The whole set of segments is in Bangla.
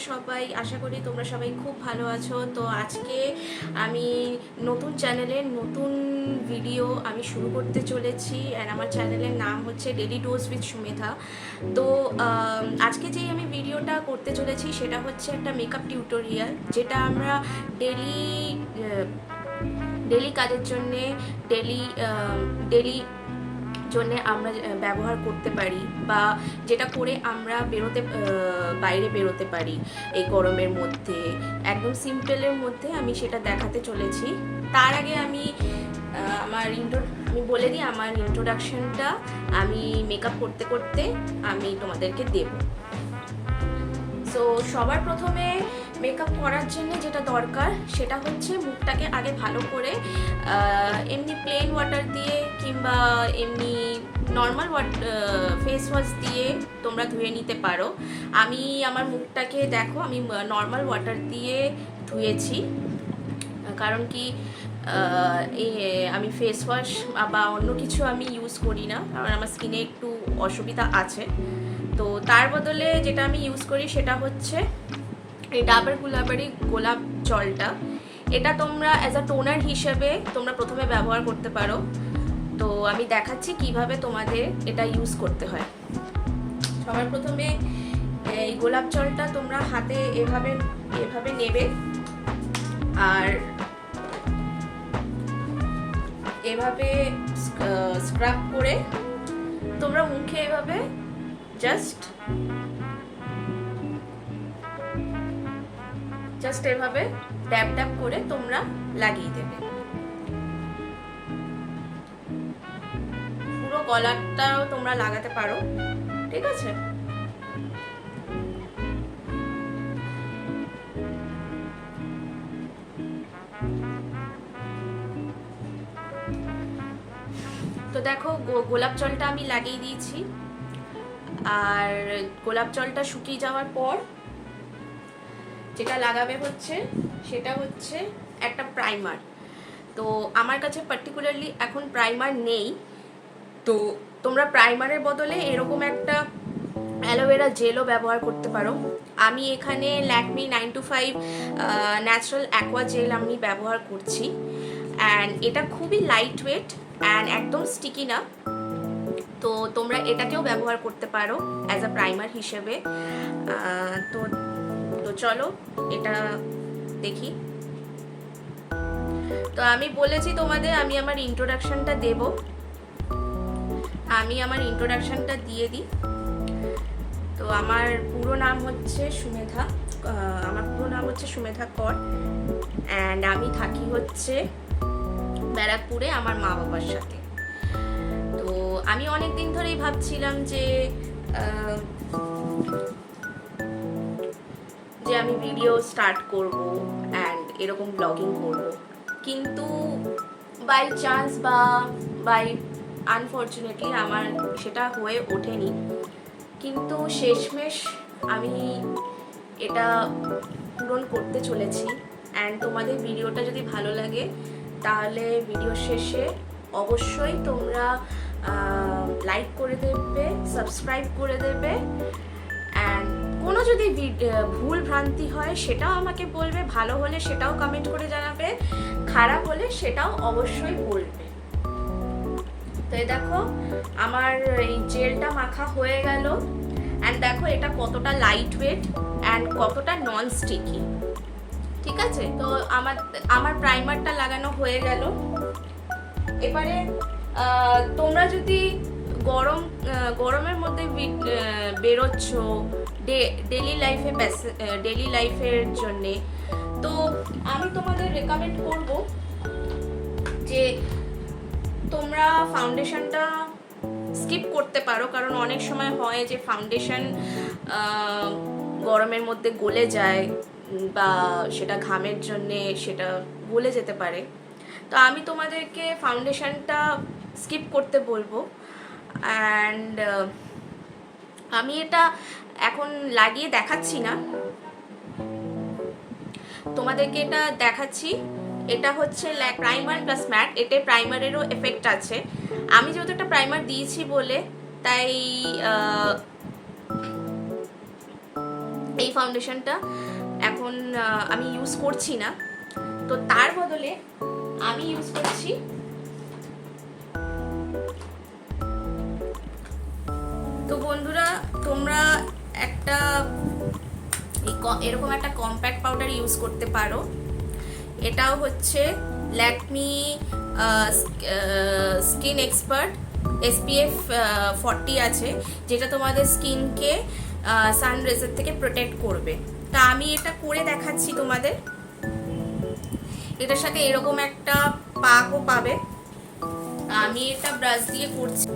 সবাই? আশা করি তোমরা সবাই খুব ভালো আছো। তো আজকে আমি নতুন চ্যানেলের নতুন ভিডিও আমি শুরু করতে চলেছি, অ্যান্ড আমার চ্যানেলের নাম হচ্ছে ডেলি ডোজ উইথ সুমেধা। তো আজকে যেই আমি ভিডিওটা করতে চলেছি সেটা হচ্ছে একটা মেকআপ টিউটোরিয়াল, যেটা আমরা ডেলি ডেলি কাজের জন্যে ডেলি ডেলি জন্য আমরা ব্যবহার করতে পারি, বা যেটা করে আমরা বাইরে বেরোতে পারি এই গরমের মধ্যে। একদম সিম্পলের মধ্যে আমি সেটা দেখাতে চলেছি। তার আগে আমি আমি বলে দিই আমার ইন্ট্রোডাকশনটা আমি মেকআপ করতে করতে আমি তোমাদেরকে দেব। সো সবার প্রথমে মেকআপ করার জন্য যেটা দরকার সেটা হচ্ছে মুখটাকে আগে ভালো করে এমনি প্লেন ওয়াটার দিয়ে কিংবা এমনি নর্মাল ফেস ওয়াশ দিয়ে তোমরা ধুয়ে নিতে পারো। আমি আমার মুখটাকে দেখো আমি নর্মাল ওয়াটার দিয়ে ধুয়েছি, কারণ কি আমি ফেস ওয়াশ বা অন্য কিছু আমি ইউজ করি না, কারণ আমার স্কিনে একটু অসুবিধা আছে। তো তার বদলে যেটা আমি ইউজ করি সেটা হচ্ছে এই ডাবর গুলাবারি গোলাপ জলটা। এটা তোমরা অ্যাজ আ টোনার হিসেবে তোমরা প্রথমে ব্যবহার করতে পারো। তো আমি দেখাচ্ছি কিভাবে তোমাদের এটা ইউজ করতে হয়। সবার প্রথমে এই গোলাপ জলটা তোমরা হাতে এভাবে এভাবে নেবে, আর এভাবে স্ক্রাব করে তোমরা মুখে এভাবে জাস্ট এভাবে ট্যাপ ট্যাপ করে তোমরা লাগিয়ে দেবে। পুরো গলাটাও তোমরা লাগাতে পারো, ঠিক আছে? তো দেখো গোলাপ জলটা আমি লাগিয়ে দিয়েছি, আর গোলাপ জলটা শুকিয়ে যাওয়ার পর যেটা লাগাবে সেটা হচ্ছে একটা প্রাইমার। তো আমার কাছে পার্টিকুলারলি এখন প্রাইমার নেই, তো তোমরা প্রাইমারের বদলে এরকম একটা অ্যালোভেরা জেলও ব্যবহার করতে পারো। আমি এখানে ল্যাকমি 925 ন্যাচারাল অ্যাকোয়া জেল আমি ব্যবহার করছি, অ্যান্ড এটা খুবই লাইট ওয়েট অ্যান্ড একদম স্টিকি না। তো তোমরা এটাকেও ব্যবহার করতে পারো অ্যাজ আ প্রাইমার হিসেবে। তো তো চলো এটা দেখি। তো আমি বলেছি তোমাদের আমি আমার ইন্ট্রোডাকশনটা দেব, আমি আমার ইন্ট্রোডাকশনটা দিয়ে দিই। তো আমার পুরো নাম হচ্ছে সুমেধা, সুমেধা কর, অ্যান্ড আমি থাকি হচ্ছে ব্যারাকপুরে আমার মা বাবার সাথে। তো আমি অনেক দিন ধরেই ভাবছিলাম যে আমি ভিডিও স্টার্ট করব অ্যান্ড এরকম ব্লগিং করব, কিন্তু বাই চান্স বা বাই আনফর্চুনেটলি আমার সেটা হয়ে ওঠেনি। কিন্তু শেষমেশ আমি এটা পূরণ করতে চলেছি। অ্যান্ড তোমাদের ভিডিওটা যদি ভালো লাগে তাহলে ভিডিও শেষে অবশ্যই তোমরা লাইক করে দেবে, সাবস্ক্রাইব করে দেবে, অ্যান্ড কোনো যদি ভুল ভ্রান্তি হয় সেটাও আমাকে বলবে, ভালো হলে সেটাও কমেন্ট করে জানাবে, খারাপ হলে সেটাও অবশ্যই বলবে। তো এই দেখো আমার এই জেলটা মাখা হয়ে গেল, অ্যান্ড দেখো এটা কতটা লাইট ওয়েট অ্যান্ড কতটা নন স্টিকি, ঠিক আছে? তো আমার প্রাইমারটা লাগানো হয়ে গেল। এবারে তোমরা যদি গরমের মধ্যে বেরোচ্ছ ডেলি লাইফের জন্যে, তো আমি তোমাদের রেকমেন্ড করব যে তোমরা ফাউন্ডেশনটা স্কিপ করতে পারো, কারণ অনেক সময় হয় যে ফাউন্ডেশন গরমের মধ্যে গলে যায় বা সেটা ঘামের জন্যে সেটা গলে যেতে পারে। তো আমি তোমাদেরকে ফাউন্ডেশনটা স্কিপ করতে বলবো, অ্যান্ড আমি এটা এখন লাগিয়ে দেখাচ্ছি না, তোমাদেরকে এটা দেখাচ্ছি। এটা হচ্ছে প্রাইমার প্লাস ম্যাট, এতে প্রাইমারেরও এফেক্ট আছে। আমি যেহেতু একটা প্রাইমার দিয়েছি বলে তাই এই এই ফাউন্ডেশনটা এখন আমি ইউজ করছি না, তো তার বদলে আমি ইউজ করছি তো বন্ধুরা তোমরা একটা এরকম একটা কম্প্যাক্ট পাউডার ইউজ করতে পারো। এটাও হচ্ছে ল্যাকমি স্কিন এক্সপার্ট SPF 40 আছে, যেটা তোমাদের স্কিনকে সানরেজের থেকে প্রোটেক্ট করবে। তা আমি এটা করে দেখাচ্ছি তোমাদের। এটার সাথে এরকম একটা পাকও পাবে। আমি এটা ব্রাশ দিয়ে করছি।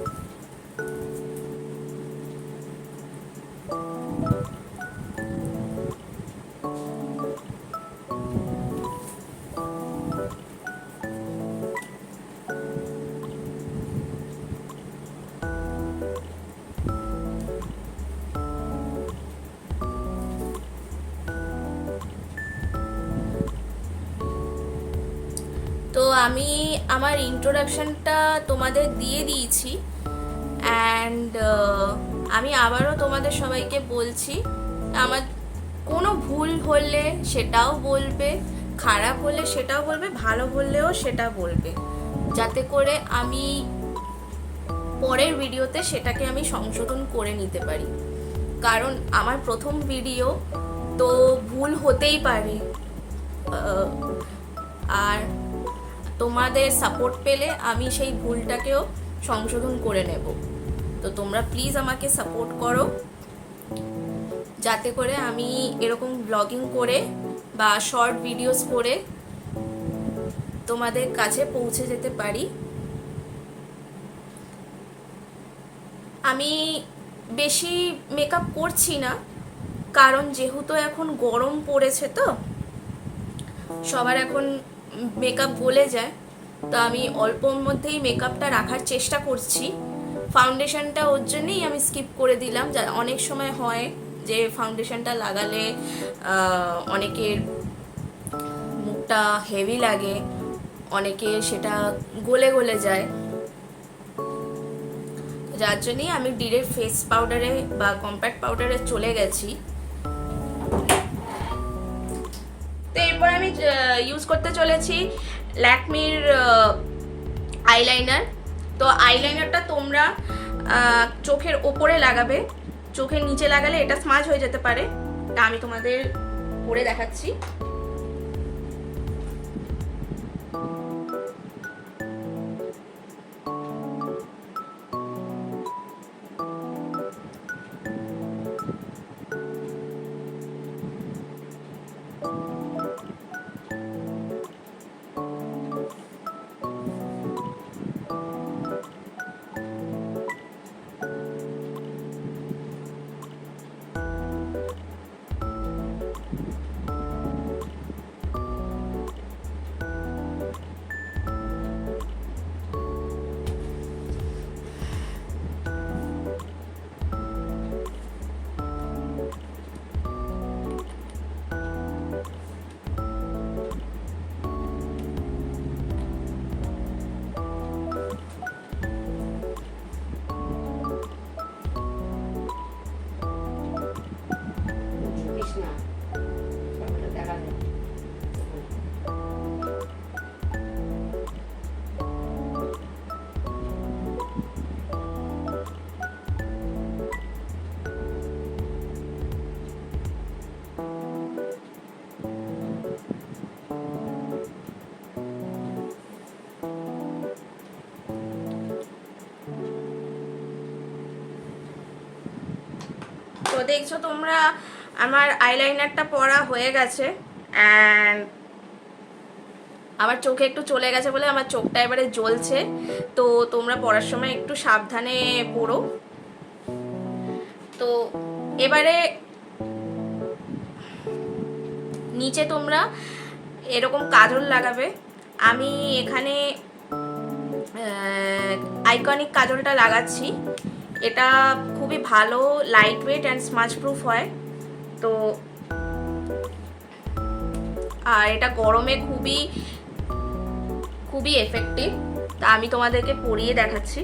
তো আমি আমার ইন্ট্রোডাকশনটা তোমাদের দিয়ে দিয়েছি, অ্যান্ড আমি আবারও তোমাদের সবাইকে বলছি, আমার কোনো ভুল হলে সেটাও বলবে, খারাপ হলে সেটাও বলবে, ভালো হলেও সেটা বলবে, যাতে করে আমি পরের ভিডিওতে সেটাকে আমি সংশোধন করে নিতে পারি। কারণ আমার প্রথম ভিডিও, তো ভুল হতেই পারে, আর তোমাদের সাপোর্ট পেলে আমি সেই ভুলটাকেও সংশোধন করে নেব। তো তোমরা প্লিজ আমাকে সাপোর্ট করো, যাতে করে আমি এরকম ব্লগিং করে বা শর্ট ভিডিওস করে তোমাদের কাছে পৌঁছে যেতে পারি। আমি বেশি মেকআপ করছি না, কারণ যেহেতু এখন গরম পড়েছে, তো সবার এখন মেকআপ গলে যায়, তো আমি অল্পর মধ্যেই মেকআপটা রাখার চেষ্টা করছি। ফাউন্ডেশনটা ওর জন্যই আমি স্কিপ করে দিলাম। যা অনেক সময় হয় যে ফাউন্ডেশনটা লাগালে অনেকের মুখটা হেভি লাগে, অনেকে সেটা গলে গলে যায়, যার জন্যই আমি ডিরেক্ট ফেস পাউডারে বা কম্প্যাক্ট পাউডারে চলে গেছি। তো এরপর আমি ইউজ করতে চলেছি ল্যাকমির আইলাইনার। তো আইলাইনারটা তোমরা চোখের ওপরে লাগাবে, চোখের নিচে লাগালে এটা স্মাজ হয়ে যেতে পারে। তা আমি তোমাদের করে দেখাচ্ছি। তো দেখছো তোমরা আমার আইলাইনারটা পরা হয়ে গেছে, অ্যান্ড আমার চোখে একটু চলে গেছে বলে আমার চোখটা এবারে জ্বলছে। তো তোমরা পরার সময় একটু সাবধানে পরো। তো এবারে নিচে তোমরা এরকম কাজল লাগাবে। আমি এখানে আইকনিক কাজলটা লাগাচ্ছি। এটা খুবই ভালো, light weight and smudge proof হয়। তো আর এটা গরমে খুবই খুবই এফেক্টিভ। তা আমি তোমাদেরকে পরিয়ে দেখাচ্ছি।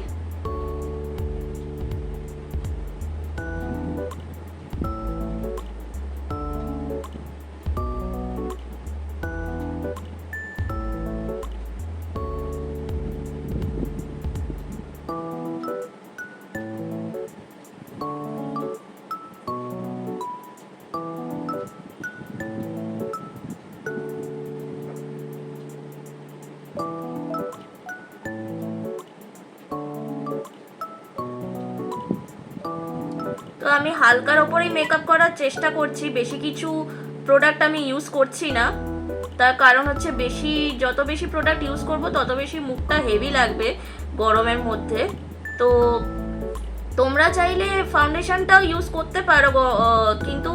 আমি হালকার ওপরেই মেকআপ করার চেষ্টা করছি, বেশি কিছু প্রোডাক্ট আমি ইউজ করছি না। তার কারণ হচ্ছে যত বেশি প্রোডাক্ট ইউজ করব তত বেশি মুখটা হেভি লাগবে গরমের মধ্যে। তো তোমরা চাইলে ফাউন্ডেশনটাও ইউজ করতে পারো, কিন্তু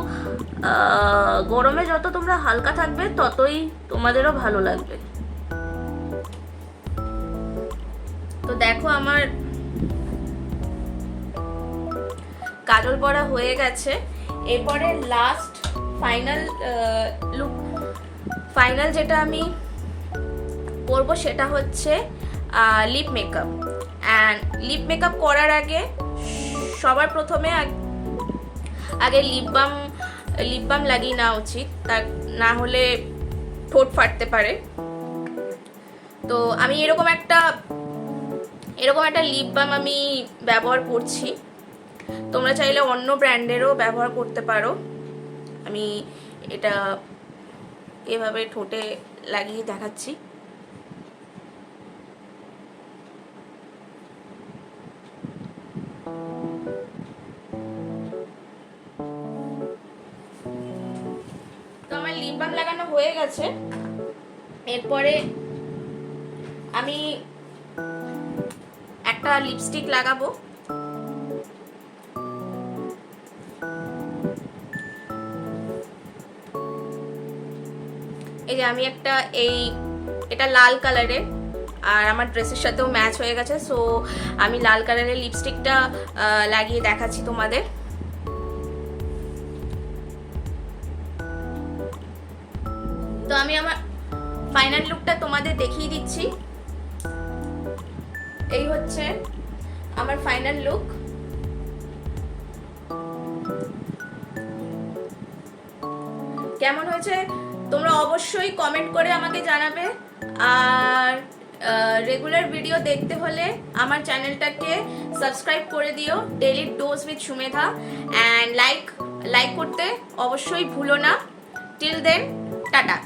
গরমে যত তোমরা হালকা থাকবে ততই তোমাদেরও ভালো লাগবে। তো দেখো আমার কাজল পরা হয়ে গেছে। এরপরে লাস্ট ফাইনাল যেটা আমি করব সেটা হচ্ছে lip makeup. And lip makeup করার আগে সবার প্রথমে আগে লিপ বাম লাগিয়ে নেওয়া উচিত, তা না হলে ঠোঁট ফাটতে পারে। তো আমি এরকম একটা লিপ বাম আমি ব্যবহার করছি, তোমরা চাইলে অন্য ব্র্যান্ডেরও ব্যবহার করতে পারো। আমি এটা এভাবে ঠোঁটে লাগিয়ে দেখাচ্ছি। তো আমার লিপ বাম লাগানো হয়ে গেছে। এরপরে আমি একটা লিপস্টিক লাগাবো। এই যে আমি এটা লাল কালারের, আর আমার ড্রেসের সাথেও ম্যাচ হয়ে গেছে, সো আমি লাল কালারের লিপস্টিকটা লাগিয়ে দেখাচ্ছি তোমাদের। তো আমি আমার ফাইনাল লুকটা তোমাদের দেখিয়ে দিচ্ছি। এই হচ্ছে আমার ফাইনাল লুক। কেমন হয়েছে তোমরা অবশ্যই কমেন্ট করে আমাকে জানাবে। আর রেগুলার ভিডিও দেখতে হলে আমার চ্যানেলটাকে সাবস্ক্রাইব করে দিও, daily dose with Sumedha, and like করতে অবশ্যই ভুলো না। Till then, tata.